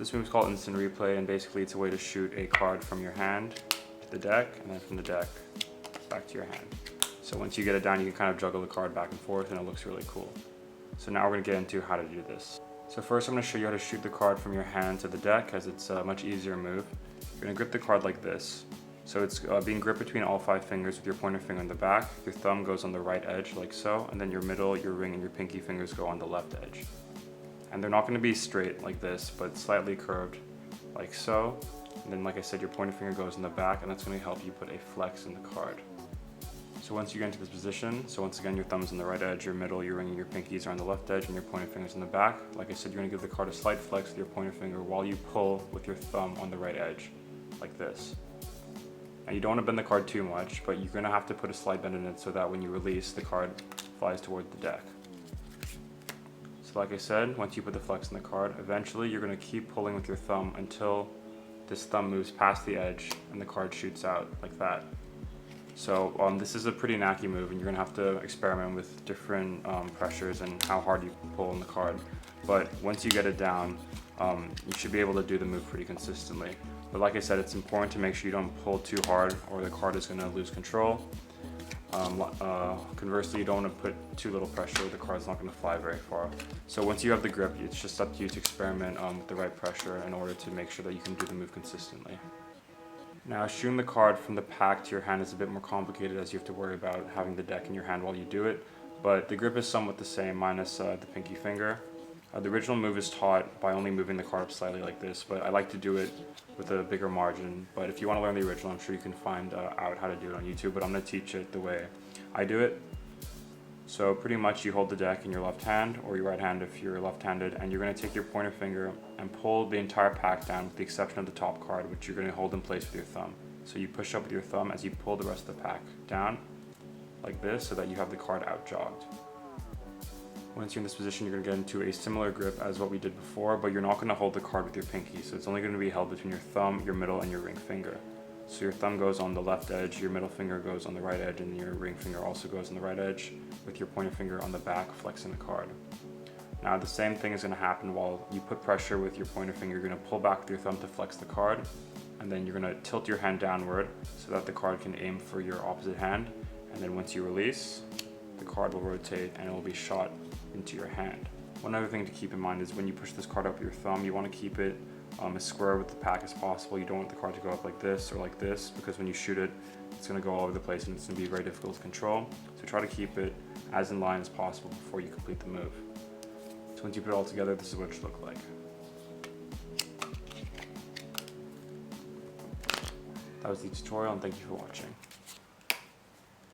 This move is called instant replay, and basically it's a way to shoot a card from your hand to the deck, and then from the deck back to your hand. So once you get it down, you can kind of juggle the card back and forth, and it looks really cool. So now we're going to get into how to do this. So first I'm going to show you how to shoot the card from your hand to the deck, as it's a much easier move. You're going to grip the card like this. So it's being gripped between all 5 fingers with your pointer finger on the back. Your thumb goes on the right edge like so, and then your middle, your ring, and your pinky fingers go on the left edge. And they're not going to be straight like this, but slightly curved like so. And then like I said, your pointer finger goes in the back, and that's going to help you put a flex in the card. So once you get into this position, so once again your thumb's on the right edge, your middle, your ring, and your pinkies are on the left edge, and your pointer finger's in the back. Like I said, you're going to give the card a slight flex with your pointer finger while you pull with your thumb on the right edge, like this. And you don't want to bend the card too much, but you're going to have to put a slight bend in it so that when you release, the card flies toward the deck. So like I said, once you put the flex in the card, eventually you're going to keep pulling with your thumb until this thumb moves past the edge and the card shoots out like that. So this is a pretty knacky move, and you're going to have to experiment with different pressures and how hard you pull on the card. But once you get it down, you should be able to do the move pretty consistently. But like I said, it's important to make sure you don't pull too hard or the card is going to lose control. Conversely, you don't want to put too little pressure, the card's not going to fly very far. So once you have the grip, it's just up to you to experiment with the right pressure in order to make sure that you can do the move consistently. Now, shooting the card from the pack to your hand is a bit more complicated, as you have to worry about having the deck in your hand while you do it, but the grip is somewhat the same, minus the pinky finger. The original move is taught by only moving the card up slightly like this, but I like to do it with a bigger margin. But if you want to learn the original, I'm sure you can find out how to do it on YouTube, but I'm going to teach it the way I do it. So pretty much you hold the deck in your left hand, or your right hand if you're left-handed, and you're going to take your pointer finger and pull the entire pack down with the exception of the top card, which you're going to hold in place with your thumb. So you push up with your thumb as you pull the rest of the pack down like this, so that you have the card out jogged. Once you're in this position, you're going to get into a similar grip as what we did before, but you're not going to hold the card with your pinky, so it's only going to be held between your thumb, your middle, and your ring finger. So your thumb goes on the left edge, your middle finger goes on the right edge, and your ring finger also goes on the right edge, with your pointer finger on the back flexing the card. Now the same thing is going to happen while you put pressure with your pointer finger. You're going to pull back with your thumb to flex the card, and then you're going to tilt your hand downward so that the card can aim for your opposite hand, and then once you release, the card will rotate and it will be shot into your hand. One other thing to keep in mind is when you push this card up with your thumb, you want to keep it as square with the pack as possible. You don't want the card to go up like this or like this, because when you shoot it, it's going to go all over the place and it's going to be very difficult to control. So try to keep it as in line as possible before you complete the move. So once you put it all together, this is what it should look like. That was the tutorial, and thank you for watching.